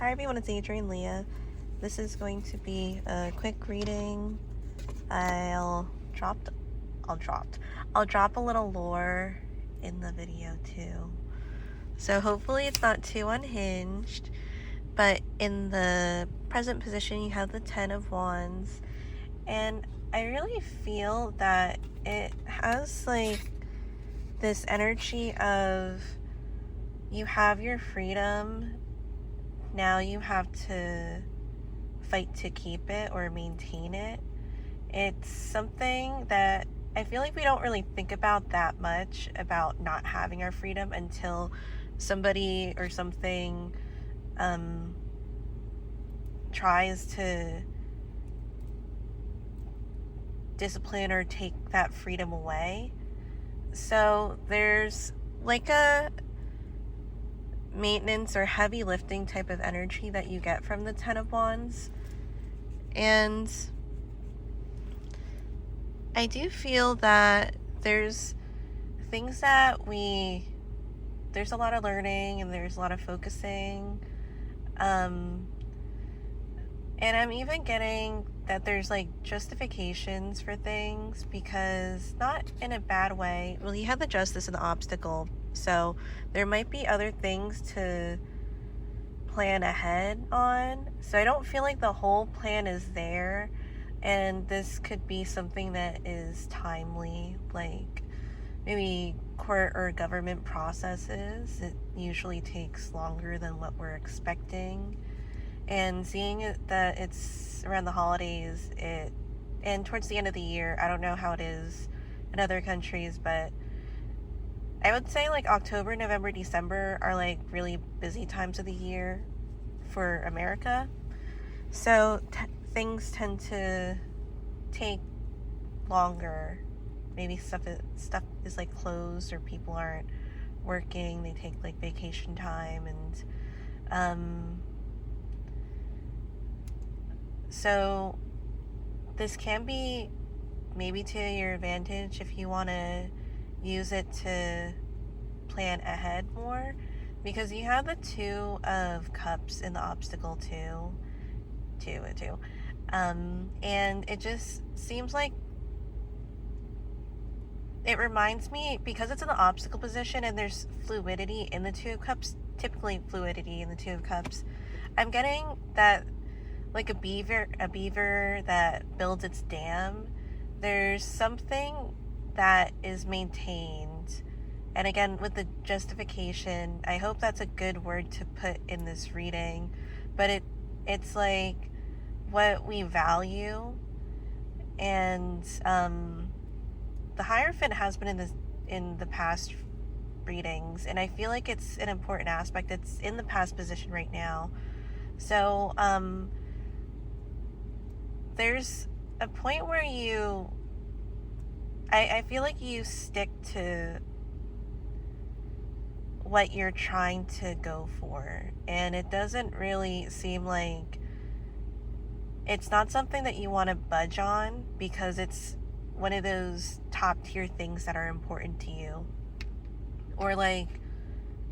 Hi everyone, it's Adrienne Leah. This is going to be a quick reading. I'll drop a little lore in the video too. So hopefully it's not too unhinged, but in the present position you have the Ten of Wands, and I really feel that it has like this energy of you have your freedom, now you have to fight to keep it or maintain it. It's something that I feel like we don't really think about that much about not having our freedom until somebody or something tries to discipline or take that freedom away. So there's like a maintenance or heavy lifting type of energy that you get from the Ten of Wands. And I do feel that there's things that there's a lot of learning and there's a lot of focusing. And I'm even getting that there's like justifications for things, because not in a bad way. Well, you have the justice and the obstacle, so there might be other things to plan ahead on. So I don't feel like the whole plan is there, and this could be something that is timely, like maybe court or government processes. It usually takes longer than what we're expecting. And seeing it, that it's around the holidays, and towards the end of the year, I don't know how it is in other countries, but I would say like October, November, December are like really busy times of the year for America. So things tend to take longer. Maybe stuff is like closed, or people aren't working. They take like vacation time, and so this can be maybe to your advantage if you want to use it to plan ahead more, because you have the Two of Cups in the obstacle too. And it just seems like it reminds me, because it's in the obstacle position and there's fluidity in the Two of Cups, typically fluidity in the Two of Cups, I'm getting that like a beaver that builds its dam. There's something that is maintained. And again, with the justification, I hope that's a good word to put in this reading, but it's like what we value. And the Hierophant has been in the past readings, and I feel like it's an important aspect. It's in the past position right now. So there's a point where I feel like you stick to what you're trying to go for, and it doesn't really seem like it's not something that you want to budge on, because it's one of those top tier things that are important to you, or like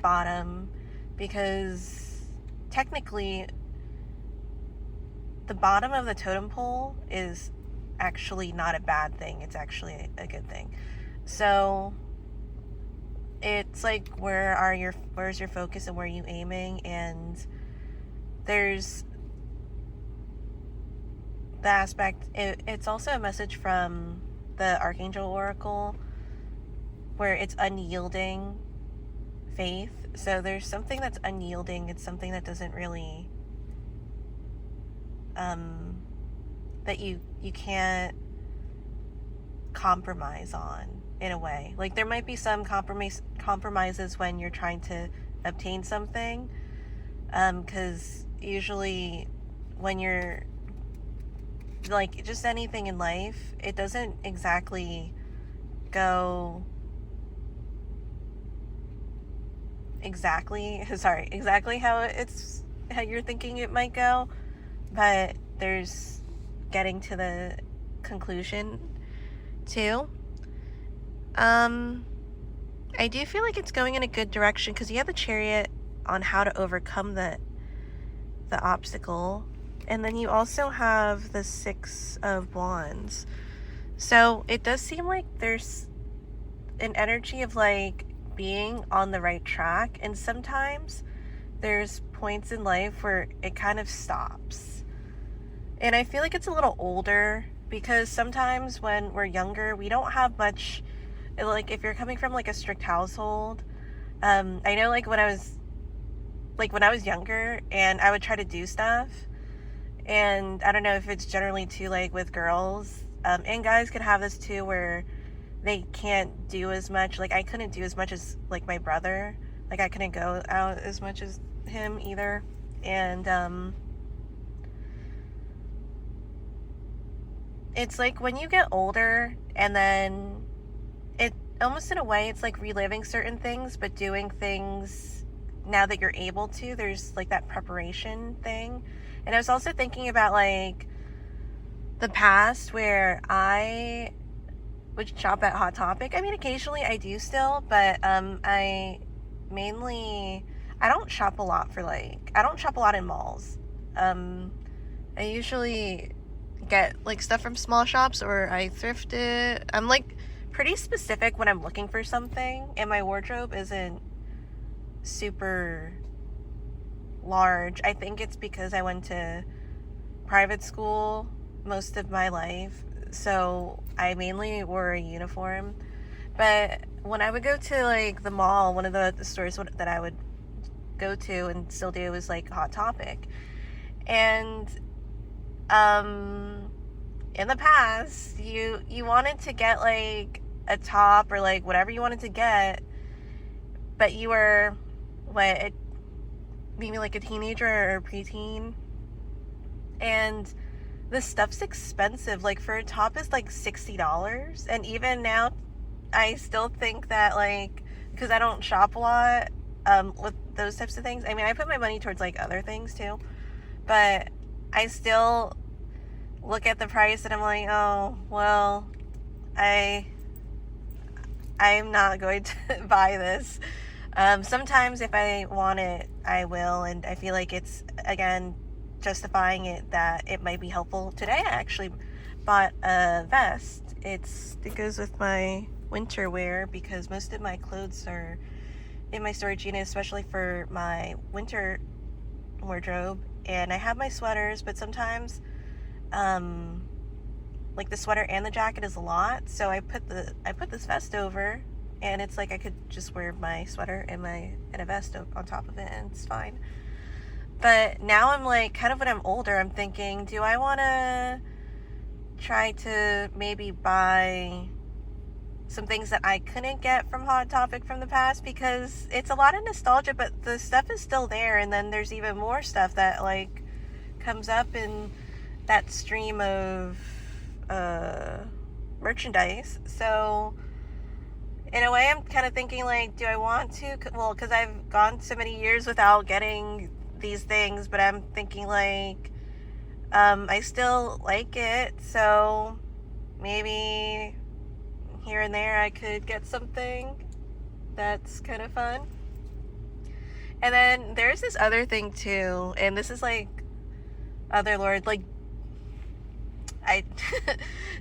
bottom, because technically the bottom of the totem pole is actually not a bad thing. It's actually a good thing. So it's like, where's your focus and where are you aiming? And there's the aspect, it's also a message from the Archangel Oracle where it's unyielding faith. So there's something that's unyielding. It's something that doesn't really that you can't compromise on, in a way. Like there might be some compromises when you're trying to obtain something, because usually when you're like just anything in life, it doesn't exactly go exactly how you're thinking it might go, but there's getting to the conclusion too. I do feel like it's going in a good direction, because you have the Chariot on how to overcome the obstacle. And then you also have the Six of Wands. So it does seem like there's an energy of like being on the right track, and sometimes there's points in life where it kind of stops. And I feel like it's a little older, because sometimes when we're younger, we don't have much, like if you're coming from like a strict household, I know like when I was younger and I would try to do stuff, and I don't know if it's generally too like with girls, and guys can have this too, where they can't do as much. Like I couldn't do as much as like my brother. Like I couldn't go out as much as him either. And it's like when you get older, and then it almost in a way it's like reliving certain things, but doing things now that you're able to. There's like that preparation thing. And I was also thinking about like the past where I would shop at Hot Topic. I mean, occasionally I do still, but I don't shop a lot I don't shop a lot in malls. I usually get like stuff from small shops, or I thrift it. I'm like pretty specific when I'm looking for something, and my wardrobe isn't super large. I think it's because I went to private school most of my life, so I mainly wore a uniform. But when I would go to like the mall, one of the stores that I would go to and still do was like Hot Topic. And in the past, you wanted to get like a top or like whatever you wanted to get, but you were maybe like a teenager or a preteen, and the stuff's expensive. Like for a top is like $60, and even now I still think that, like, because I don't shop a lot with those types of things. I mean, I put my money towards like other things too, but I still look at the price and I'm like, oh well, I'm not going to buy this. Sometimes if I want it, I will, and I feel like it's, again, justifying it that it might be helpful. Today I actually bought a vest. It goes with my winter wear, because most of my clothes are in my storage unit, especially for my winter wardrobe. And I have my sweaters, but sometimes like the sweater and the jacket is a lot, so I put this vest over, and it's like I could just wear my sweater and a vest on top of it, and it's fine. But now I'm like, kind of when I'm older, I'm thinking, do I want to try to maybe buy some things that I couldn't get from Hot Topic from the past, because it's a lot of nostalgia, but the stuff is still there, and then there's even more stuff that like comes up in that stream of merchandise. So in a way, I'm kind of thinking like, do I want to? Well, because I've gone so many years without getting these things, but I'm thinking like, I still like it, so maybe here and there I could get something that's kind of fun. And then there's this other thing too, and this is like, other Lord, like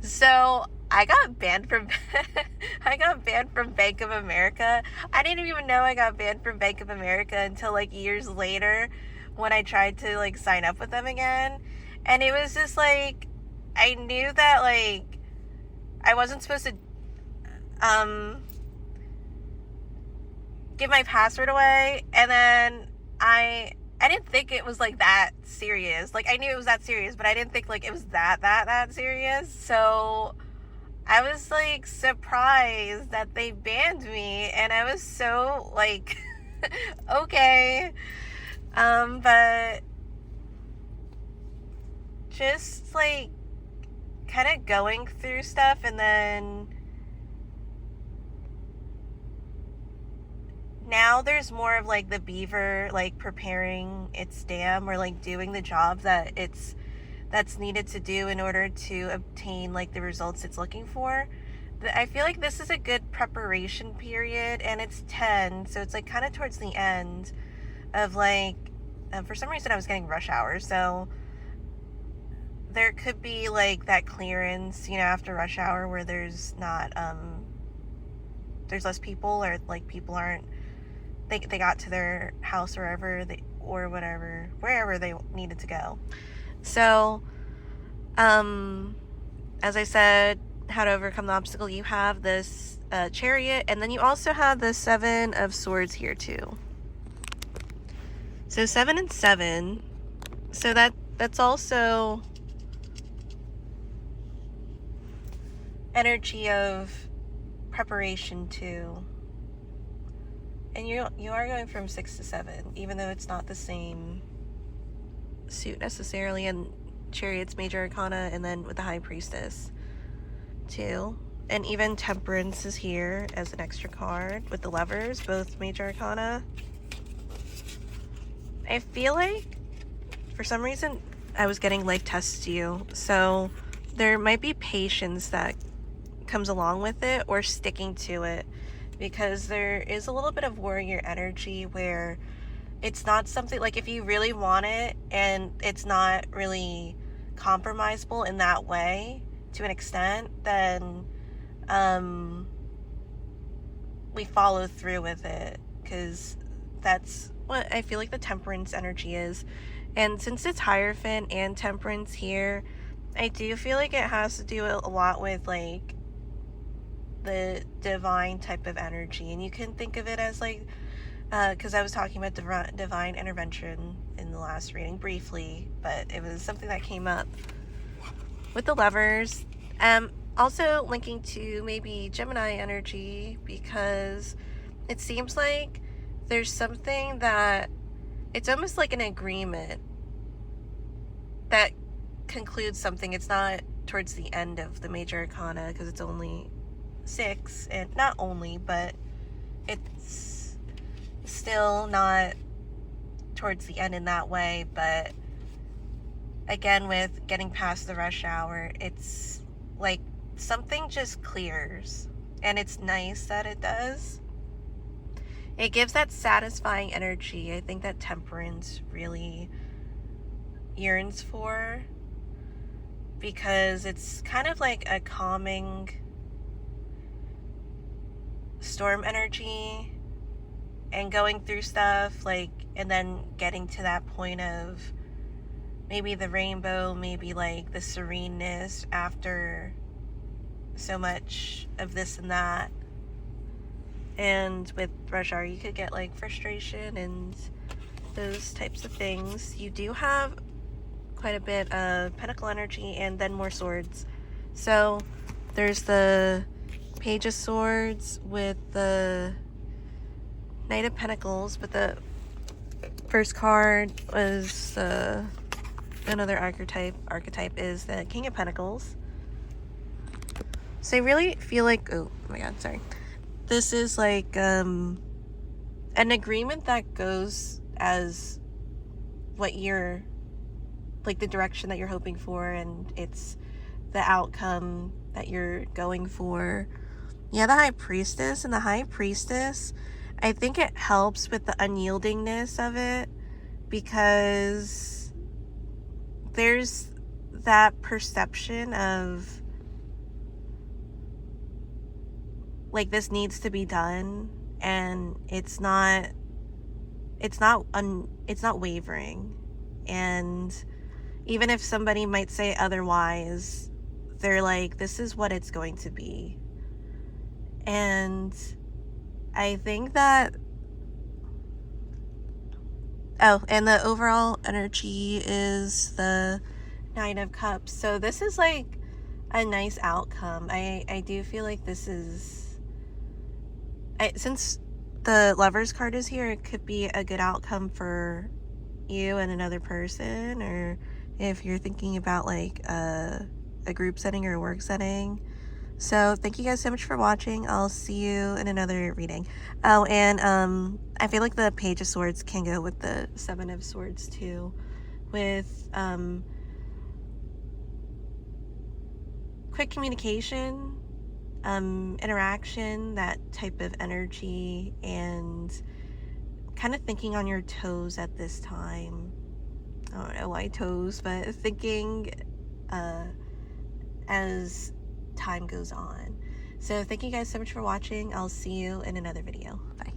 so I got banned from Bank of America. I didn't even know I got banned from Bank of America until like years later, when I tried to like sign up with them again. And it was just like, I knew that like I wasn't supposed to give my password away, and then I didn't think it was like that serious. Like I knew it was that serious, but I didn't think like it was that serious. So I was like surprised that they banned me, and I was so like okay. But just like kind of going through stuff, and then now there's more of like the beaver like preparing its dam, or like doing the job that's needed to do in order to obtain like the results it's looking for. I feel like this is a good preparation period, and it's 10, so it's like kind of towards the end of like For some reason I was getting rush hour, so there could be like that clearance, after rush hour where there's not, there's less people, or like people aren't, they got to their house wherever they needed to go. So, as I said, how to overcome the obstacle, you have this Chariot, and then you also have the Seven of Swords here too. So 7 and 7, so that's also energy of preparation too. And you are going from 6 to 7, even though it's not the same suit necessarily, and Chariot's major arcana, and then with the High Priestess too. And even Temperance is here as an extra card with the Lovers, both major arcana. I feel like for some reason I was getting life tests you, so there might be patience that comes along with it, or sticking to it, because there is a little bit of warrior energy where it's not something like, if you really want it and it's not really compromisable in that way to an extent, then we follow through with it, because that's what I feel like the Temperance energy is. And since it's Hierophant and Temperance here, I do feel like it has to do a lot with like the divine type of energy. And you can think of it as like, because I was talking about divine intervention in the last reading briefly, but it was something that came up with the Lovers. Also linking to maybe Gemini energy, because it seems like there's something that it's almost like an agreement that concludes something. It's not towards the end of the major arcana, because it's only 6, and not only, but it's still not towards the end in that way. But again, with getting past the rush hour, it's like something just clears, and it's nice that it does. It gives that satisfying energy I think that Temperance really yearns for, because it's kind of like a calming storm energy, and going through stuff, like, and then getting to that point of maybe the rainbow, maybe like the sereneness after so much of this and that. And with rush hour, you could get like frustration and those types of things. You do have quite a bit of Pentacle energy, and then more swords. So there's the Page of Swords with the Knight of Pentacles, but the first card was another archetype is the King of Pentacles. So I really feel like, oh my god, sorry. This is like an agreement that goes as what you're, like the direction that you're hoping for, and it's the outcome that you're going for. Yeah, the High Priestess, and the High Priestess, I think it helps with the unyieldingness of it, because there's that perception of like this needs to be done, and it's not wavering. And even if somebody might say otherwise, they're like, this is what it's going to be. And I think that, oh, and the overall energy is the Nine of Cups. So this is like a nice outcome. I do feel like this is, since the Lovers card is here, it could be a good outcome for you and another person, or if you're thinking about like a group setting or a work setting. So thank you guys so much for watching. I'll see you in another reading. Oh, and I feel like the Page of Swords can go with the Seven of Swords too, with quick communication, interaction, that type of energy, and kind of thinking on your toes at this time. I don't know why toes, but thinking as time goes on. So thank you guys so much for watching. I'll see you in another video. Bye.